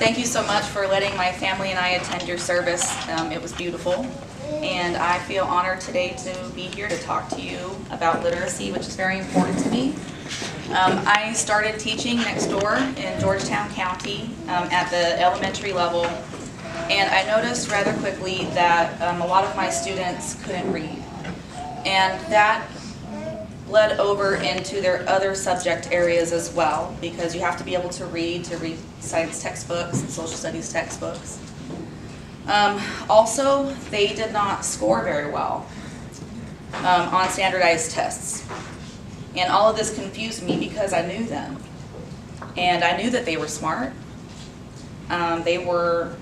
Thank you so much for letting my family and I attend your service. It was beautiful, and I feel honored today to be here to talk to you about literacy, which is very important to me. I started teaching next door in Georgetown County at the elementary level, and I noticed rather quickly that a lot of my students couldn't read, and that led over into their other subject areas as well, because you have to be able to read science textbooks and social studies textbooks. Also, they did not score very well on standardized tests. And all of this confused me because I knew them. And I knew that they were smart. They were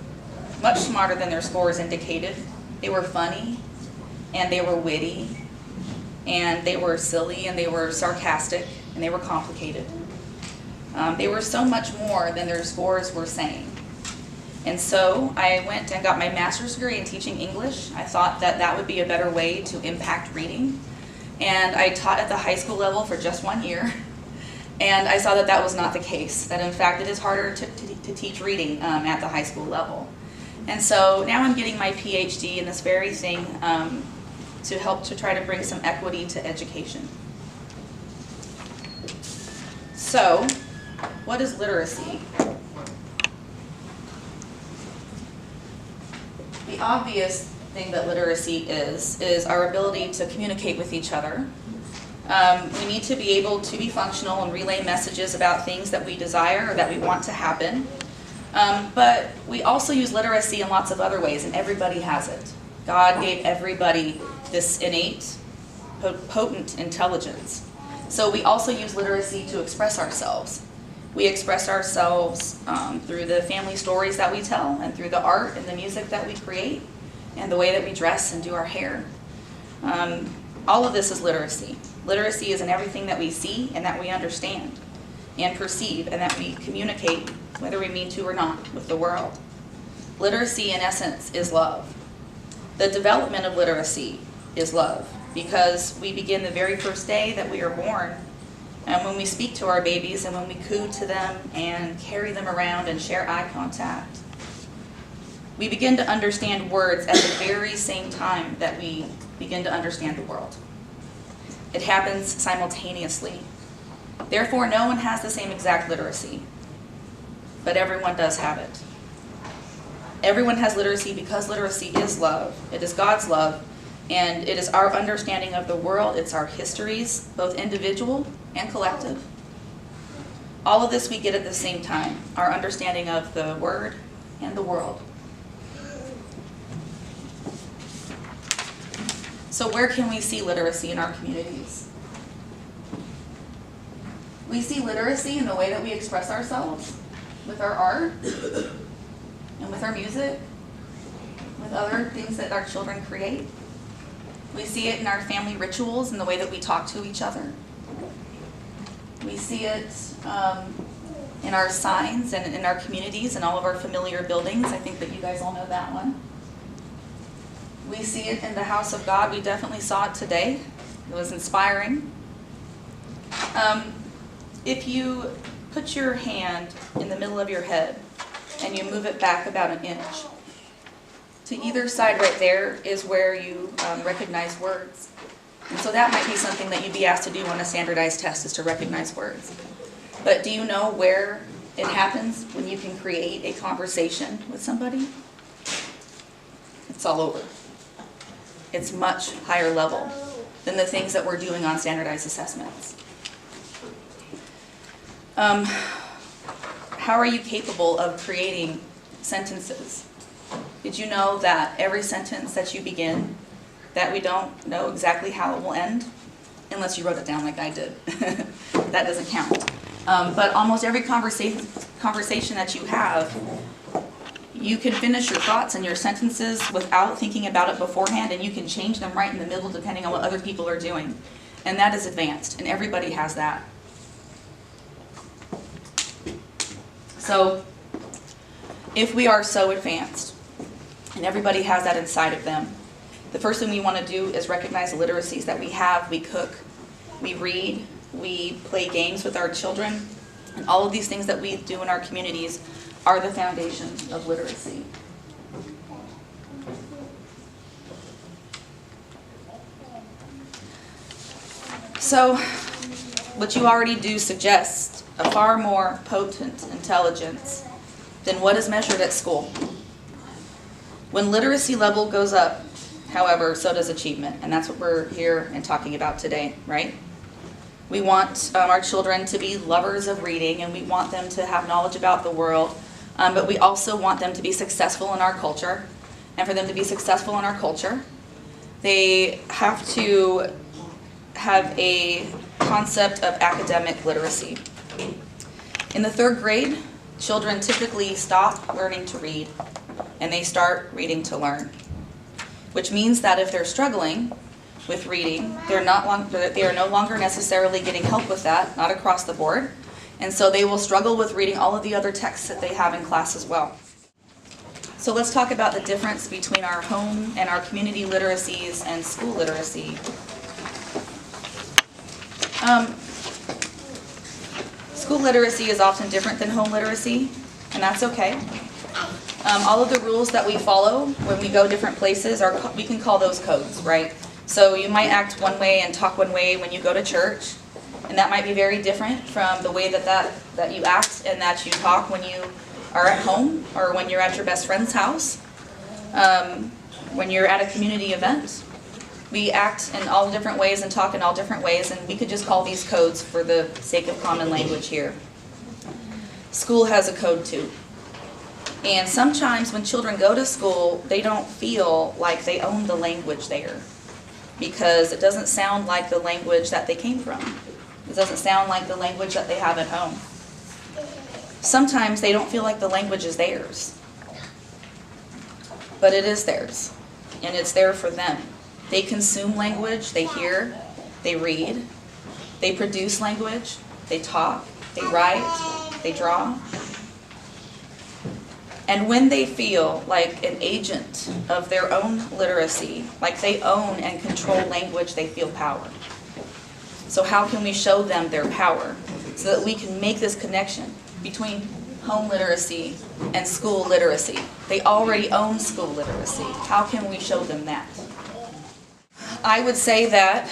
much smarter than their scores indicated. They were funny, and they were witty, and they were silly, and they were sarcastic, and they were complicated. They were so much more than their scores were saying. And so I went and got my master's degree in teaching English. I thought that that would be a better way to impact reading. And I taught at the high school level for just 1 year. And I saw that that was not the case, that in fact it is harder to teach reading at the high school level. And so now I'm getting my PhD in this very thing to help to try to bring some equity to education. So, what is literacy? The obvious thing that literacy is our ability to communicate with each other. We need to be able to be functional and relay messages about things that we desire or that we want to happen. But we also use literacy in lots of other ways, and everybody has it. God gave everybody this innate, potent intelligence. So we also use literacy to express ourselves. We express ourselves through the family stories that we tell, and through the art and the music that we create, and the way that we dress and do our hair. All of this is literacy. Literacy is in everything that we see and that we understand and perceive and that we communicate, whether we mean to or not, with the world. Literacy, in essence, is love. The development of literacy is love, because we begin the very first day that we are born, and when we speak to our babies and when we coo to them and carry them around and share eye contact. We begin to understand words at the very same time that we begin to understand the world. It happens simultaneously. Therefore, no one has the same exact literacy, but everyone does have it. Everyone has literacy because literacy is love. It is God's love, and it is our understanding of the world. It's our histories, both individual and collective. All of this we get at the same time, our understanding of the Word and the world. So where can we see literacy in our communities? We see literacy in the way that we express ourselves, with our art, and with our music, with other things that our children create. We see it in our family rituals and the way that we talk to each other. We see it in our signs and in our communities and all of our familiar buildings. I think that you guys all know that one. We see it in the house of God. We definitely saw it today. It was inspiring. If you put your hand in the middle of your head and you move it back about an inch, to either side right there is where you recognize words. And so that might be something that you'd be asked to do on a standardized test, is to recognize words. But do you know where it happens when you can create a conversation with somebody? It's all over. It's much higher level than the things that we're doing on standardized assessments. How are you capable of creating sentences? Did you know that every sentence that you begin, that we don't know exactly how it will end, unless you wrote it down like I did. That doesn't count. But almost every conversation that you have, you can finish your thoughts and your sentences without thinking about it beforehand, and you can change them right in the middle depending on what other people are doing. And that is advanced, and everybody has that. So, if we are so advanced, and everybody has that inside of them, the first thing we want to do is recognize the literacies that we have. We cook, we read, we play games with our children, and all of these things that we do in our communities are the foundation of literacy. So, what you already do suggests a far more potent intelligence than what is measured at school. When literacy level goes up, however, so does achievement, and that's what we're here and talking about today, right? We want our children to be lovers of reading, and we want them to have knowledge about the world, but we also want them to be successful in our culture. And for them to be successful in our culture, they have to have a concept of academic literacy. In the 3rd grade, children typically stop learning to read, and they start reading to learn, which means that if they're struggling with reading, they are no longer necessarily getting help with that, not across the board, and so they will struggle with reading all of the other texts that they have in class as well. So let's talk about the difference between our home and our community literacies and school literacy. School literacy is often different than home literacy, and that's okay. All of the rules that we follow when we go different places, we can call those codes, right? So you might act one way and talk one way when you go to church, and that might be very different from the way that you act and that you talk when you are at home or when you're at your best friend's house, when you're at a community event. We act in all different ways and talk in all different ways, and we could just call these codes for the sake of common language here. School has a code too. And sometimes when children go to school, they don't feel like they own the language there because it doesn't sound like the language that they came from. It doesn't sound like the language that they have at home. Sometimes they don't feel like the language is theirs, but it is theirs, and it's there for them. They consume language, they hear, they read, they produce language, they talk, they write, they draw. And when they feel like an agent of their own literacy, like they own and control language, they feel power. So how can we show them their power so that we can make this connection between home literacy and school literacy? They already own school literacy. How can we show them that? I would say that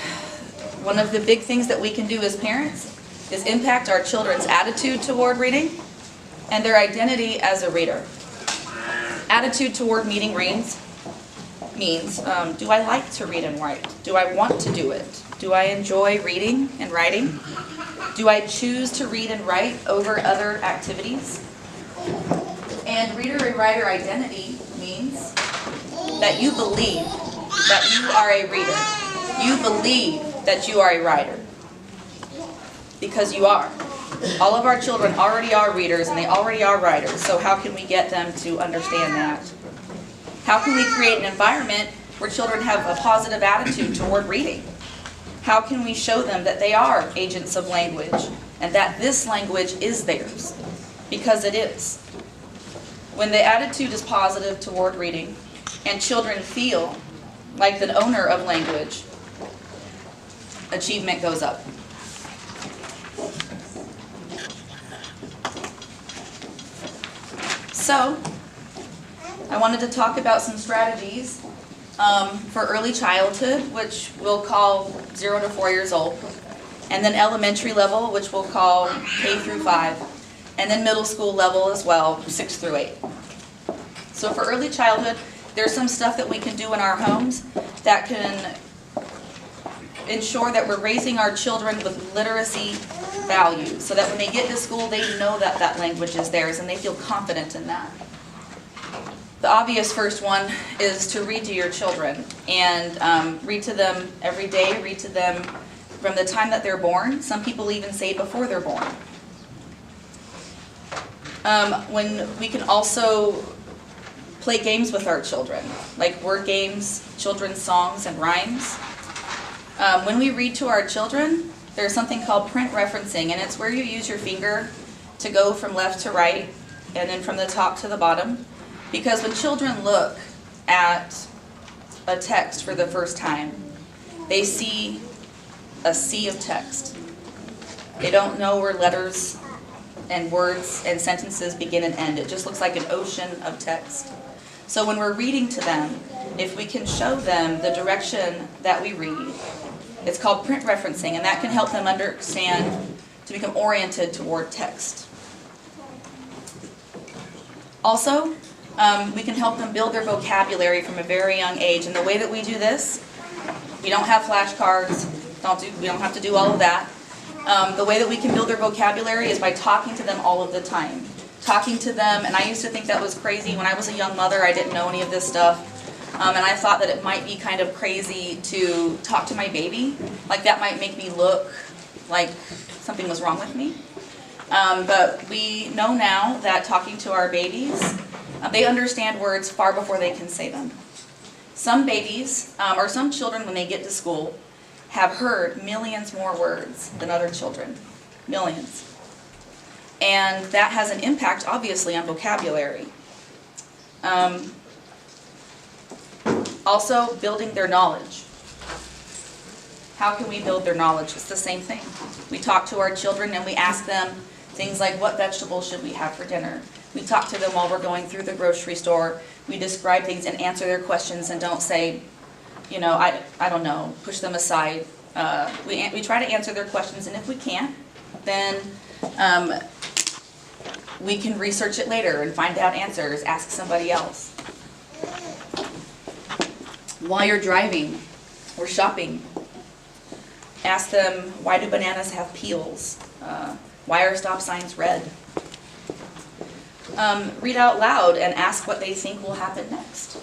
one of the big things that we can do as parents is impact our children's attitude toward reading and their identity as a reader. Attitude toward means, do I like to read and write? Do I want to do it? Do I enjoy reading and writing? Do I choose to read and write over other activities? And reader and writer identity means that you believe that you are a reader. You believe that you are a writer. Because you are. All of our children already are readers and they already are writers, so how can we get them to understand that? How can we create an environment where children have a positive attitude toward reading? How can we show them that they are agents of language and that this language is theirs? Because it is. When the attitude is positive toward reading and children feel like the owner of language, achievement goes up. So, I wanted to talk about some strategies for early childhood, which we'll call 0 to 4 years old, and then elementary level, which we'll call K through 5, and then middle school level as well, 6 through 8. So for early childhood, there's some stuff that we can do in our homes that can ensure that we're raising our children with literacy values, so that when they get to school, they know that that language is theirs and they feel confident in that. The obvious first one is to read to your children, and read to them every day, read to them from the time that they're born. Some people even say before they're born. When we can also play games with our children, like word games, children's songs, and rhymes. When we read to our children, there's something called print referencing, and it's where you use your finger to go from left to right and then from the top to the bottom. Because when children look at a text for the first time, they see a sea of text. They don't know where letters and words and sentences begin and end. It just looks like an ocean of text. So when we're reading to them, if we can show them the direction that we read, it's called print referencing, and that can help them understand, to become oriented toward text. Also, we can help them build their vocabulary from a very young age, and the way that we do this, we don't have flashcards, we don't have to do all of that. The way that we can build their vocabulary is by talking to them all of the time. Talking to them, and I used to think that was crazy. When I was a young mother, I didn't know any of this stuff. And I thought that it might be kind of crazy to talk to my baby. Like that might make me look like something was wrong with me. But we know now that talking to our babies, they understand words far before they can say them. Some babies, or some children when they get to school, have heard millions more words than other children. Millions. And that has an impact, obviously, on vocabulary. Also, building their knowledge. How can we build their knowledge? It's the same thing. We talk to our children and we ask them things like, what vegetables should we have for dinner? We talk to them while we're going through the grocery store. We describe things and answer their questions and don't say, you know, I don't know, push them aside. We try to answer their questions, and if we can't, then we can research it later and find out answers, ask somebody else. While you're driving or shopping, ask them, why do bananas have peels? Why are stop signs red? Read out loud and ask what they think will happen next.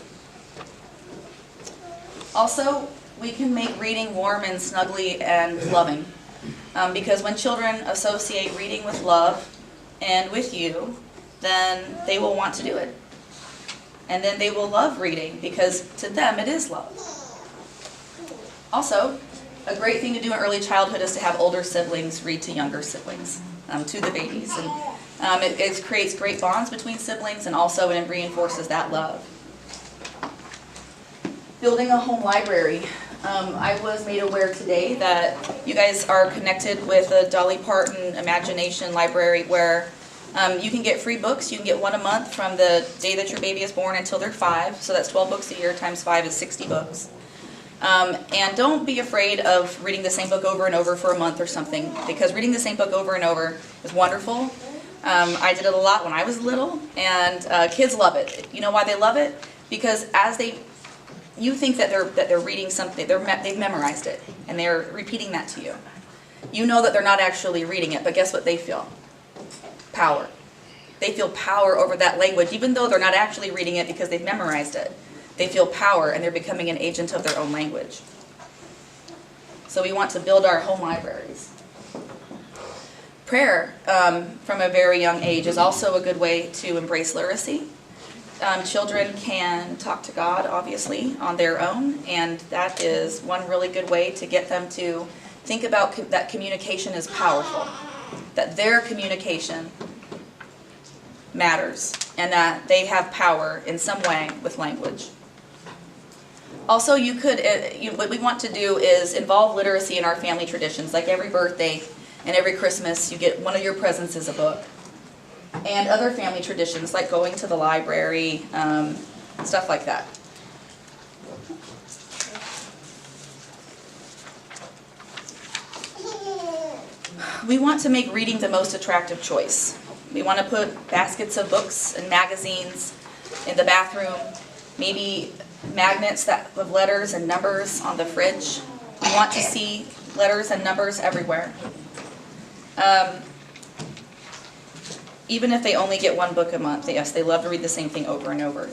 Also, we can make reading warm and snuggly and loving. Because when children associate reading with love and with you, then they will want to do it. And then they will love reading because to them it is love. Also, a great thing to do in early childhood is to have older siblings read to younger siblings, to the babies. And it creates great bonds between siblings, and also it reinforces that love. Building a home library. I was made aware today that you guys are connected with a Dolly Parton Imagination Library where you can get free books. You can get one a month from the day that your baby is born until they're 5. So that's 12 books a year times 5 is 60 books. And don't be afraid of reading the same book over and over for a month or something, because reading the same book over and over is wonderful. I did it a lot when I was little, and kids love it. You know why they love it? Because you think that they're reading something, they've memorized it, and they're repeating that to you. You know that they're not actually reading it, but guess what they feel? Power. They feel power over that language, even though they're not actually reading it because they've memorized it. They feel power, and they're becoming an agent of their own language. So we want to build our home libraries. Prayer from a very young age is also a good way to embrace literacy. Children can talk to God, obviously, on their own, and that is one really good way to get them to think about that communication is powerful, that their communication matters, and that they have power in some way with language. Also, what we want to do is involve literacy in our family traditions, like every birthday and every Christmas, you get one of your presents is a book. And other family traditions, like going to the library, stuff like that. We want to make reading the most attractive choice. We want to put baskets of books and magazines in the bathroom, maybe magnets with letters and numbers on the fridge. We want to see letters and numbers everywhere. Even if they only get one book a month, yes, they love to read the same thing over and over.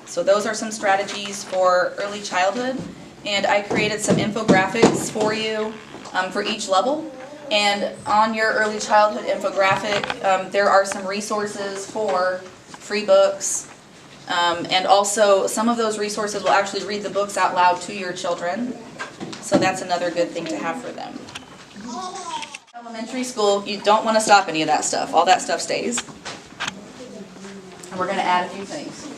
So those are some strategies for early childhood, and I created some infographics for you for each level. And on your early childhood infographic, there are some resources for free books, and also some of those resources will actually read the books out loud to your children. So that's another good thing to have for them. Elementary school, you don't want to stop any of that stuff. All that stuff stays. And we're going to add a few things.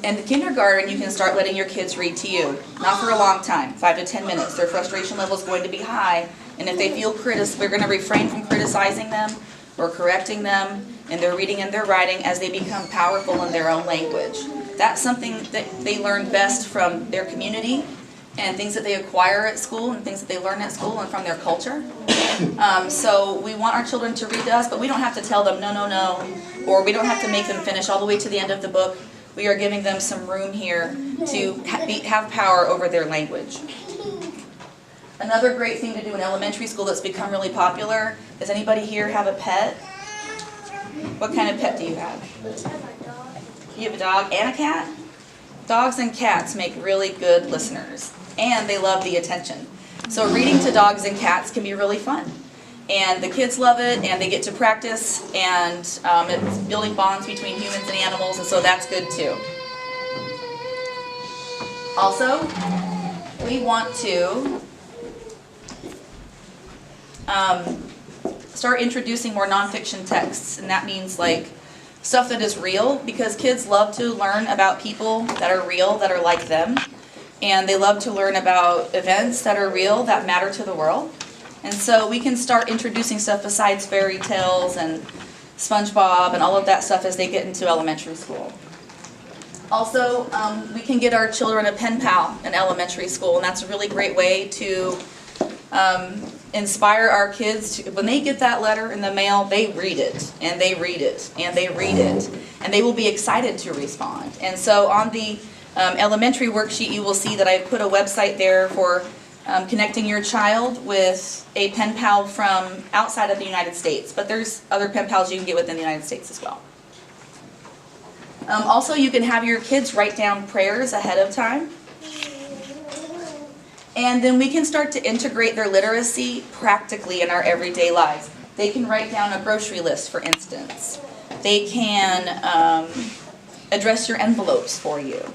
In the kindergarten, you can start letting your kids read to you. Not for a long time, 5 to 10 minutes. Their frustration level is going to be high, And if they feel we're going to refrain from criticizing them or correcting them in their reading and their writing as they become powerful in their own language. That's something that they learn best from their community and things that they acquire at school and things that they learn at school and from their culture. So we want our children to read to us, but we don't have to tell them no, no, no, or we don't have to make them finish all the way to the end of the book. We are giving them some room here to have power over their language. Another great thing to do in elementary school that's become really popular, does anybody here have a pet? What kind of pet do you have? You have a dog and a cat? Dogs and cats make really good listeners, and they love the attention. So reading to dogs and cats can be really fun. And the kids love it, and they get to practice, and it's building bonds between humans and animals, and so that's good too. Also, we want to start introducing more nonfiction texts, and that means like stuff that is real, because kids love to learn about people that are real, that are like them, and they love to learn about events that are real, that matter to the world. And so we can start introducing stuff besides fairy tales and SpongeBob and all of that stuff as they get into elementary school. Also, we can get our children a pen pal in elementary school, and that's a really great way to inspire our kids to, when they get that letter in the mail, they read it, and they read it, and they read it, and they will be excited to respond. And so on the elementary worksheet, you will see that I put a website there for connecting your child with a pen pal from outside of the United States, but there's other pen pals you can get within the United States as well. Also, you can have your kids write down prayers ahead of time. And then we can start to integrate their literacy practically in our everyday lives. They can write down a grocery list, for instance. They can address your envelopes for you.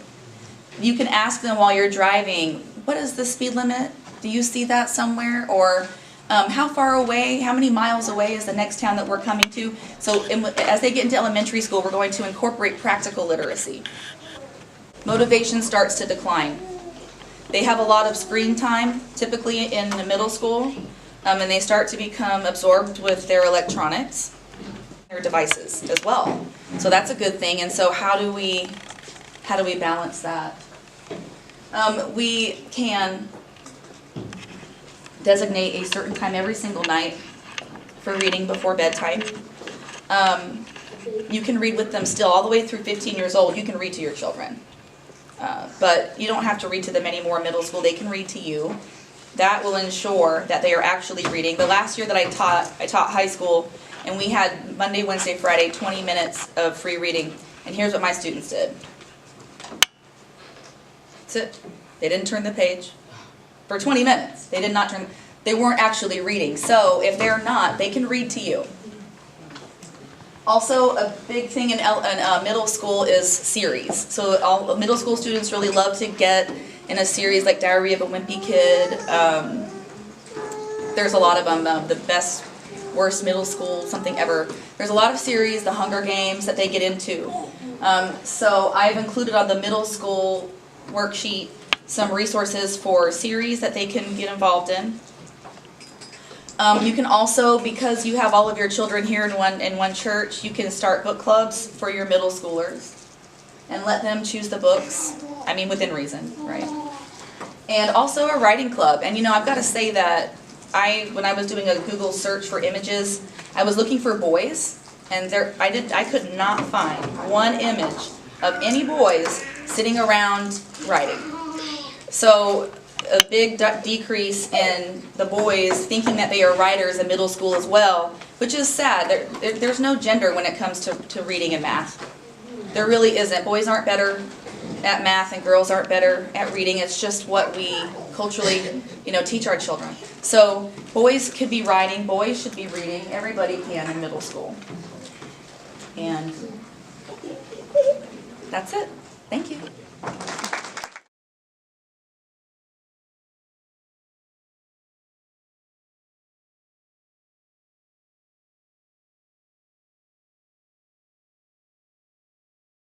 You can ask them while you're driving, what is the speed limit? Do you see that somewhere? Or how far away, how many miles away is the next town that we're coming to? So as they get into elementary school, we're going to incorporate practical literacy. Motivation starts to decline. They have a lot of screen time, typically in the middle school, and they start to become absorbed with their electronics, their devices as well. So that's a good thing. And so how do we balance that? We can designate a certain time every single night for reading before bedtime. You can read with them still all the way through 15 years old. You can read to your children. But you don't have to read to them anymore in middle school. They can read to you. That will ensure that they are actually reading. The last year that I taught high school, and we had Monday, Wednesday, Friday, 20 minutes of free reading. And here's what my students did. That's it. They didn't turn the page. For 20 minutes, they did not turn. They weren't actually reading. So if they're not, they can read to you. Also, a big thing in middle school is series. So all middle school students really love to get in a series like Diary of a Wimpy Kid. There's a lot of them. The best, worst middle school, something ever. There's a lot of series, the Hunger Games that they get into. So I've included on the middle school worksheet some resources for series that they can get involved in. You can also, because you have all of your children here in one church, you can start book clubs for your middle schoolers and let them choose the books, I mean within reason, right? And also a writing club. And you know, I've got to say that when I was doing a Google search for images, I was looking for boys, and I could not find one image of any boys sitting around writing. So a big decrease in the boys thinking that they are writers in middle school as well, which is sad. There's no gender when it comes to reading and math. There really isn't. Boys aren't better at math and girls aren't better at reading. It's just what we culturally, teach our children. So boys could be writing, boys should be reading. Everybody can in middle school. And that's it. Thank you.